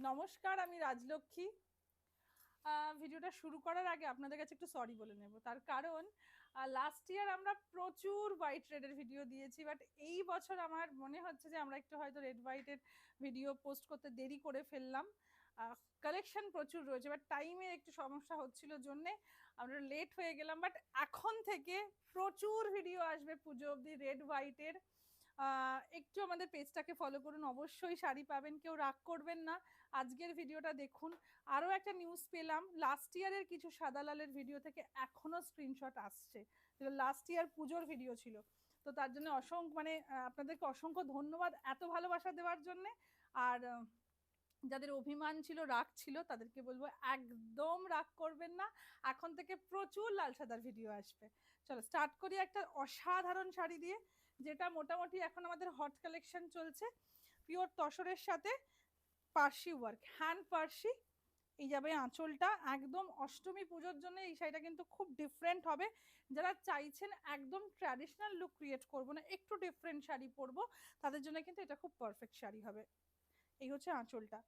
নমস্কার, আমি রাজলক্ষ্মী। ভিডিওটা শুরু করার আগে আপনাদের কাছে একটু সরি বলে নেব। তার কারণ লাস্ট ইয়ার আমরা প্রচুর হোয়াইট রেডের ভিডিও দিয়েছি, বাট এই বছর আমার মনে হচ্ছে যে আমরা একটু হয়তো রেড হোয়াইটের ভিডিও পোস্ট করতে দেরি করে ফেললাম। কালেকশন প্রচুর রয়েছে, বাট টাইমের একটু সমস্যা হচ্ছিল জন্যে আমরা লেট হয়ে গেলাম। বাট এখন থেকে প্রচুর ভিডিও আসবে পুজো অবধি রেড হোয়াইটের। একটু আমাদের পেজটাকে ফলো করুন, অবশ্যই শাড়ি পাবেন, কেউ রাগ করবেন না। আজকের ভিডিওটা দেখুন। আরও একটা নিউজ পেলাম, লাস্ট ইয়ারের কিছু সাদা লালের ভিডিও থেকে এখনো স্ক্রিনশট আসছে, যেটা লাস্ট ইয়ার পুজোর ভিডিও ছিল। তো তার জন্য আপনাদেরকে অসংখ্য ধন্যবাদ এত ভালোবাসা দেওয়ার জন্যে। আর যাদের অভিমান ছিল, রাগ ছিল, তাদেরকে বলবো একদম রাগ করবেন না, এখন থেকে প্রচুর লাল সাদার ভিডিও আসবে। চলো স্টার্ট করি একটা অসাধারণ শাড়ি দিয়ে, যেটা মোটামুটি এখন আমাদের হট কালেকশন চলছে। পিওর তসরের সাথে পার্সি ওয়ার্ক, হ্যান্ড পার্সি। এই যাবে আঁচলটা, একদম অষ্টমী পুজোর জন্য এই শাড়িটা কিন্তু খুব ডিফারেন্ট হবে। যারা চাইছেন একদম ট্র্যাডিশনাল লুক ক্রিয়েট করবো না, একটু ডিফারেন্ট শাড়ি পরবো, তাদের জন্য কিন্তু এটা খুব পারফেক্ট শাড়ি হবে। এই হচ্ছে আঁচলটা।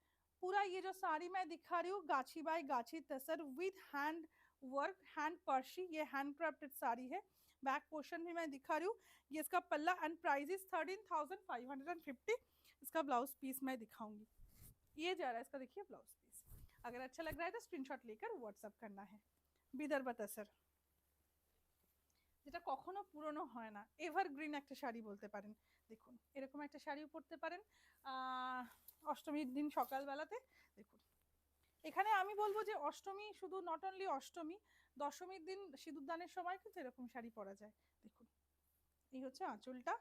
पूरा ये जो साड़ी मैं दिखा रही हूँ गाछी बाय गाछी तसर विद हैंड वर्क, हैंड पर्शी, ये हैंड क्राफ्टेड साड़ी है। बैक पोर्शन भी मैं दिखा रही हूँ। ये इसका पल्ला एंड प्राइस इज 13,550। इसका ब्लाउज पीस मैं दिखाऊंगी। ये जा रहा है इसका, देखिए ब्लाउज पीस। अगर अच्छा लग रहा है तो स्क्रीनशॉट लेकर व्हाट्सअप करना है। विदर्भ तसर, যেটা কখনো পুরনো হয় না, এভারগ্রিন একটা শাড়ি বলতে পারেন। দেখুন এরকম একটা শাড়িও পরতে পারেন অষ্টমীর দিন সকালবেলাতে। দেখুন এখানে আমি বলবো যে অষ্টমী শুধু নট অনলি অষ্টমী, দশমীর দিন সিঁদুরদানের সময় কিন্তু এরকম শাড়ি পরা যায়। দেখুন এই হচ্ছে আঁচলটা,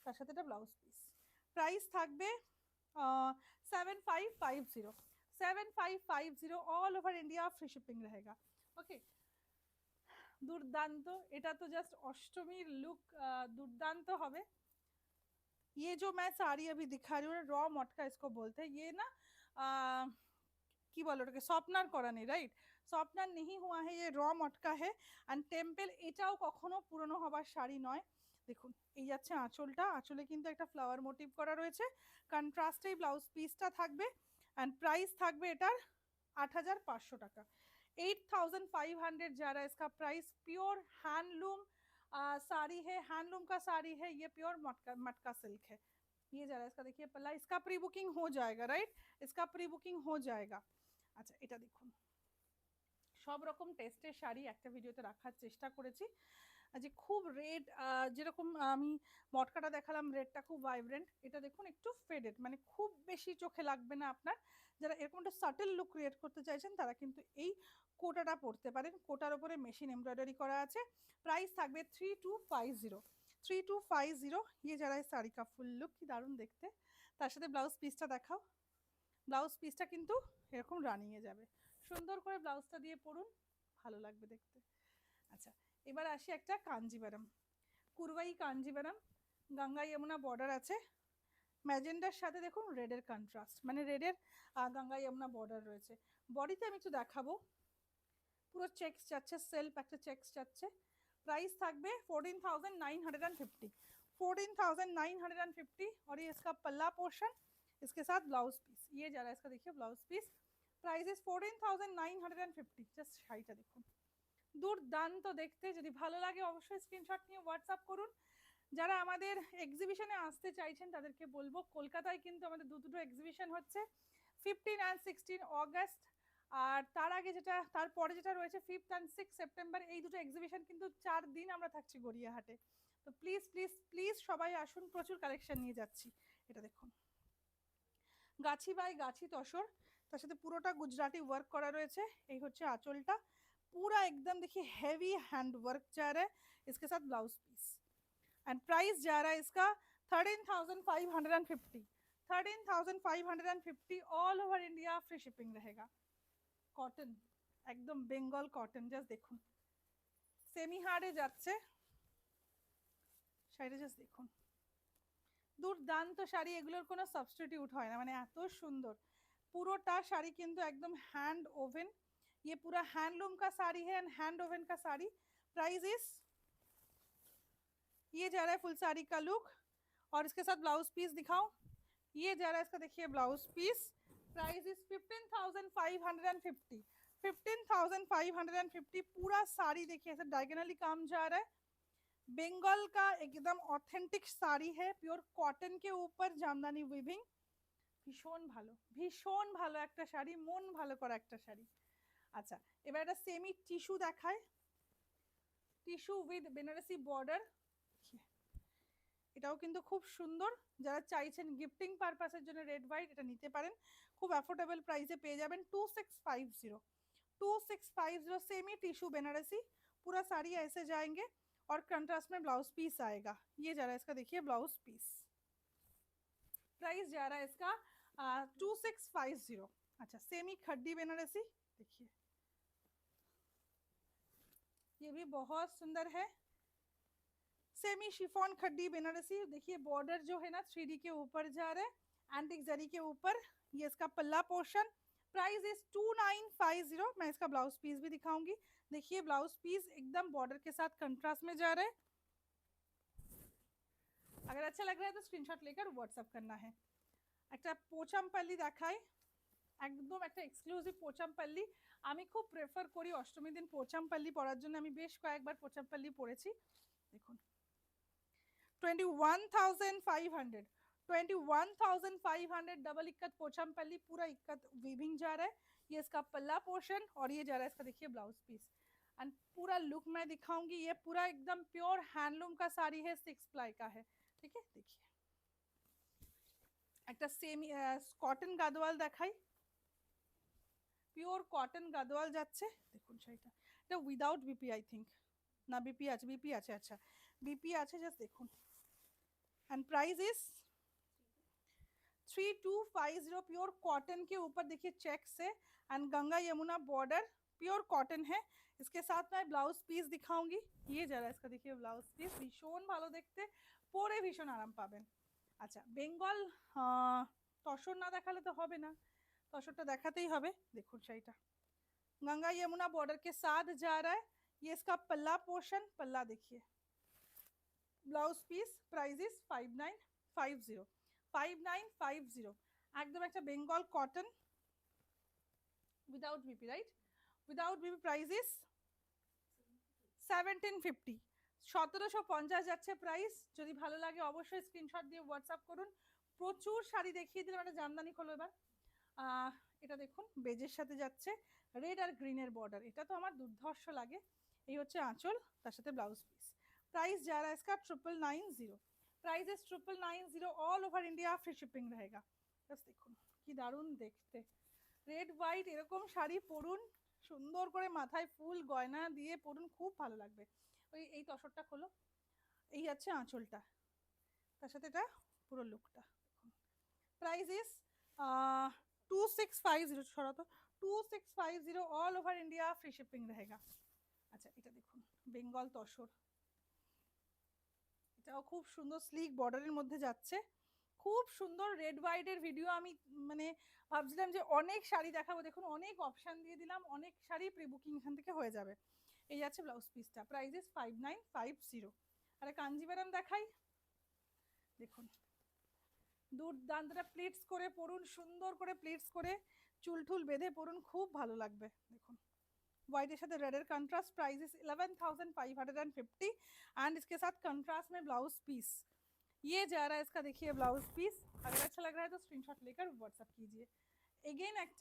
তার সাথে একটা ব্লাউজ পিস। প্রাইস থাকবে 7550, 7550, all over India free shipping रहेगा। ওকে, দুর্দান্ত, এটা তো জাস্ট অষ্টমীর লুক, দুর্দান্ত হবে। ये जो मैं साड़ी अभी दिखा रही हूँ, रॉ मटका इसको बोलते हैं। ये ना কি বলে ওটাকে, স্বপ্নার করা নেই, রাইট? স্বপ্নার নেই হুয়া হে, ये रॉ मटका है एंड টেম্পল। এটাও কখনো পুরনো হবার শাড়ি নয়। দেখুন এই যাচ্ছে আঁচলটা, আঁচলে কিন্তু একটা ফ্লাওয়ার মোটিভ করা রয়েছে, কন্ট্রাস্টে ব্লাউজ পিসটা থাকবে এন্ড প্রাইস থাকবে এটার 8,500 টাকা। 8,500 जा रहा है इसका प्राइस। प्योर हैंडलूम साड़ी है, हैंडलूम का साड़ी है ये, प्योर मटका मटका सिल्क है। ये जा रहा है इसका, देखिए पल्ला। इसका प्री बुकिंग हो जाएगा, राइट? इसका प्री बुकिंग हो जाएगा। আচ্ছা এটা দেখুন, সব রকম টেস্টের শাড়ি একটা ভিডিওতে রাখার চেষ্টা করেছি। যে খুব রেড, যেরকম আমি মটকাটা দেখালাম, রেডটা খুব ভাইব্রেন্ট, এটা দেখুন একটু ফেডেড, মানে খুব বেশি চোখে লাগবে না আপনার। যারা এরকম একটা সাটেল লুক ক্রিয়েট করতে চাইছেন তারা কিন্তু এই কোটাটা পরতে পারেন। কোটার ওপরে মেশিন এমব্রয়ডারি করা আছে। প্রাইস থাকবে 3250, 3250। ইয়ে যারা এই শাড়ি কা ফুল লুক, কি দারুণ দেখতে। তার সাথে ব্লাউজ পিসটা দেখাও। ব্লাউজ পিসটা কিন্তু এরকম রানিংয়ে যাবে, সুন্দর করে ব্লাউজটা দিয়ে পরুন, ভালো লাগবে দেখতে। আচ্ছা এবার আসি একটা কাঞ্জিভারাম, কুরবাই কাঞ্জিভারাম, গঙ্গা যমুনা বর্ডার আছে, ম্যাজেন্ডার সাথে দেখুন রেডের কন্ট্রাস্ট, মানে রেডের গঙ্গা যমুনা বর্ডার রয়েছে। বডিতে আমি একটু দেখাবো, পুরো চেকস যাচ্ছে, সেলফ একটা চেকস যাচ্ছে। प्राइस থাকবে 14,950, 14,950। और ये इसका पल्ला पोर्शन, इसके साथ ब्लाउज पीस ये जा रहा है इसका, देखिए blouse piece. Price is 14,950। Just শাড়িটা দেখুন, দুর্দান্ত দেখতে। যদি ভালো লাগে অবশ্যই স্ক্রিনশট নিয়ে হোয়াটসঅ্যাপ করুন। যারা আমাদের এক্সিবিশনে আসতে চাইছেন তাদেরকে বলবো, কলকাতায় কিন্তু আমাদের দুটো এক্সিবিশন হচ্ছে, 15 অ্যান্ড 16 অগস্ট, আর তার আগে যেটা, তারপরে যেটা রয়েছে 5th অ্যান্ড 6th সেপ্টেম্বর। এই দুটো এক্সিবিশন কিন্তু 4 দিন আমরা থাকছি গড়িয়াহাটে। তো প্লিজ প্লিজ প্লিজ সবাই আসুন, প্রচুর কালেকশন নিয়ে যাচ্ছি। এটা দেখুন গাছি বাই গাছি তসর, তার সাথে পুরোটা গুজরাটি ওয়ার্ক করা রয়েছে। এই হচ্ছে আঁচলটা, पूरा एकदम देखिए हैवी हैंड वर्क जा रहा है, इसके साथ ब्लाउज पीस। एंड प्राइस जा रहा है इसका 13,550, 13,550। All over India free shipping रहेगा। कॉटन एकदम बेंगल कॉटन, জাস্ট দেখুন সেমি হার্ডে যাচ্ছে শাড়িটা, জাস্ট দেখুন দুর্দান্ত শাড়ি, এগুলোর কোনো সাবস্টিটিউট হয় না, মানে এত সুন্দর। পুরোটা শাড়ি কিন্তু একদম হ্যান্ড ওভেন, ये पूरा हैंडलूम का साड़ी है एंड हैंड ओवन का साड़ी। प्राइस इज, ये जा रहा है फुल साड़ी का लुक, और इसके साथ ब्लाउज पीस दिखाऊं। ये जा रहा है इसका, देखिए ब्लाउज पीस। Price is 15,550, 15,550। पूरा साड़ी देखिए ऐसे डायगोनली काम जा रहा है, बेंगल का एकदम ऑथेंटिक साड़ी है, प्योर कॉटन के ऊपर জামদানি উইভিং, ভীষণ ভালো একটা শাড়ি, মন ভালো করা একটা শাড়ি। আচ্ছা এবার একটা সেমি টিস্যু দেখায়, টিস্যু উইথ বেনারসি বর্ডার, এটাও কিন্তু খুব সুন্দর, যারা চাইছেন গিফটিং পারপাসের জন্য রেড হোয়াইট এটা নিতে পারেন, খুব অ্যাফোর্ডেবল প্রাইসে পেয়ে যাবেন 2650, 2650 सेमी टिश्यू बनारसी। पूरा साड़ी ऐसे जाएंगे और कंट्रास्ट में ब्लाउज पीस आएगा, ये जा रहा है इसका, देखिए ब्लाउज पीस, प्राइस जा रहा है इसका 2650। अच्छा सेमी खड्डी बनारसी देखिए, ये भी बहुत सुंदर है, सेमी शिफॉन खड्डी बनारसी। देखिए बॉर्डर जो है ना 3D के ऊपर जा रहा है, एंटिक जरी के ऊपर, ये इसका पल्ला पोर्शन, प्राइस इज 2950। मैं इसका ब्लाउज पीस भी दिखाऊंगी, देखिए ब्लाउज पीस एकदम बॉर्डर के साथ कंट्रास्ट में जा रहा है। अगर अच्छा लग रहा है तो स्क्रीनशॉट लेकर व्हाट्सएप करना है। একটা পোচামপাল্লি দেখাই, একদম একটা এক্সক্লুসিভ পোচামপাল্লি, আমি খুব প্রেফার করি অষ্টমীর দিন পোচামপাল্লি পরার জন্য, আমি বেশ কয়েকবার পোচামপাল্লি পরেছি। দেখুন 21,500, 21,500 डबल इक्कत पोचामपल्ली, पूरा इक्कत वीविंग जा रहा है, ये इसका पल्ला पोर्शन और ये जा रहा है इसका देखिए ब्लाउज पीस। एंड पूरा लुक मैं दिखाऊंगी, ये पूरा एकदम प्योर हैंडलूम का साड़ी है, 6 प्लाई का है, ठीक है। देखिए একটা সেমি কটন গাদোয়াল দেখাই, পিওর কটন গাদোয়াল যাচ্ছে, দেখুন শাড়িটা, এটা উইদাউট বিপি আই থিঙ্ক, না বিপি আছে, বিপি আছে, আচ্ছা বিপি আছে, জাস্ট দেখুন। And price is 3250, pure cotton के ऊपर देखिए चेक से, and Ganga Yamuna border, pure cotton है। इसके साथ मैं ब्लाउज पीस दिखाऊंगी, ये जा रहा है इसका देखिए ब्लाउज पीस, भीषण ভালো দেখতে, পরে ভীষণ আরাম পাবেন। আচ্ছা বেঙ্গল তসর না দেখালে তো হবে না, তসরটা দেখাতেই হবে। দেখুন শাড়িটা गंगा यमुना बॉर्डर के साथ जा रहा है, ये इसका पल्ला पोर्शन, पल्ला देखिए, ब्लाउज पीस, प्राइस इज 5950, 5950। एकदम একটা Bengal cotton without BP, right, without BP, price is 1750, 1750 যাচ্ছে প্রাইস। যদি ভালো লাগে অবশ্যই স্ক্রিনশট দিয়ে হোয়াটসঅ্যাপ করুন। প্রচুর শাড়ি দেখিয়ে দিলাম, একটা জামদানি খোলো এবার। এটা দেখুন বেজের সাথে যাচ্ছে, রেড আর গ্রিনের বর্ডার, এটা তো আমার দুর্ধর্ষ লাগে। এই হচ্ছে আঁচল, তার সাথে ব্লাউজ পিস। प्राइस जा रहा है इसका 990, price is 990, all over India free shipping रहेगा। बस देखুন কি দারুণ দেখতে, রেড হোয়াইট এরকম শাড়ি পরুন, সুন্দর করে মাথায় ফুল গয়না দিয়ে পরুন, খুব ভালো লাগবে। ওই এই তসরটা খোলো, এই আছে আঁচলটা, তার সাথে এটা পুরো লুকটা দেখুন। প্রাইস ইজ 2650, সরা তো 2650, all over India free shipping रहेगा। আচ্ছা এটা দেখুন বেঙ্গল তসর, এটাও খুব সুন্দর স্লিক বর্ডারের মধ্যে যাচ্ছে, খুব সুন্দর। রেড হোয়াইটের ভিডিও আমি মানে ভাবছিলাম যে অনেক শাড়ি দেখাবো, দেখুন অনেক অপশান দিয়ে দিলাম, অনেক শাড়ি প্রি বুকিং এখান থেকে হয়ে যাবে। এই যাচ্ছে ব্লাউজ পিসটা, প্রাইস ইজ 5950। আরে কাঞ্জিভারাম দেখাই, দেখুন দুর্দান্তটা প্লিটস করে পরুন, সুন্দর করে প্লিটস করে চুল টুল বেঁধে পরুন, খুব ভালো লাগবে। দেখুন व्हाइट साथ raider contrast, price is 11,550, and इसके साथ कंट्रास्ट में ब्लाउज पीस, ये जा रहा है इसका देखिए ब्लाउज पीस। अगर अच्छा लग रहा है तो स्क्रीनशॉट लेकर व्हाट्सएप कीजिए। अगेन एक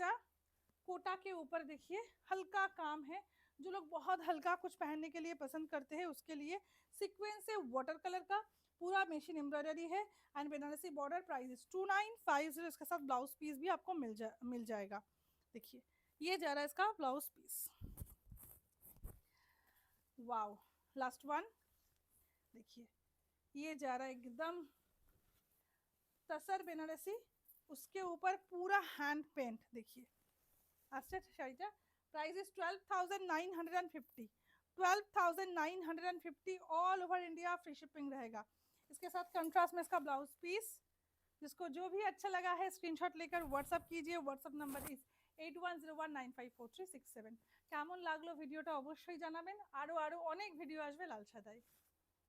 कोटा के ऊपर देखिए हल्का काम है, जो लोग बहुत हल्का कुछ पहनने के लिए पसंद करते हैं उसके लिए सीक्वेंस से वाटर कलर का पूरा मशीन एम्ब्रॉयडरी है, and Banarasi border, price is 2950। इसके साथ ब्लाउज पीस भी आपको मिल जाएगा। देखिए ये जा रहा है इसका blouse piece, wow. Last one देखिए, ये जा रहा है एकदम तसर बनारसी, उसके ऊपर पूरा हैंड पेंट, देखिए अच्छा शाड़ीटा। Price is 12,950, 12,950, all over India free shipping रहेगा। इसके साथ कंट्रास्ट में इसका ब्लाउज पीस, जिसको जो भी अच्छा लगा है स्क्रीनशॉट लेकर व्हाट्सअप कीजिए। WhatsApp number is 8101954367। কেমন লাগলো ভিডিওটা অবশ্যই জানাবেন, আরো অনেক ভিডিও আসবে লাল সাদায়।